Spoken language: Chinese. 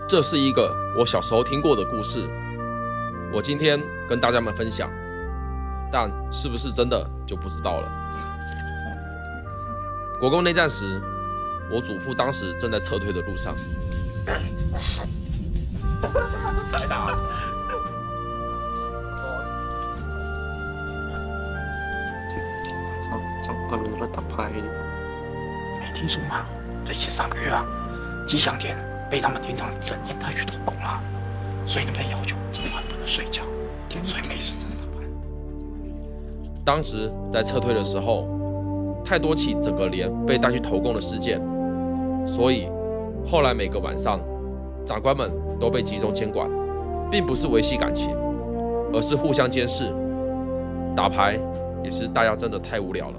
这是一个我小时候听过的故事，我今天跟大家们分享，但是不是真的就不知道了。国共内战时，我祖父当时正在撤退的路上。太大了。在打牌。没听说吗？最近3个月啊，吉祥田被他们店长整天带去偷工了，所以你们要求整晚不能睡觉，所以没事真的打牌。当时在撤退的时候，太多起整个连被带去投共的事件，所以后来每个晚上，长官们都被集中监管，并不是维系感情，而是互相监视。打牌也是大家真的太无聊了。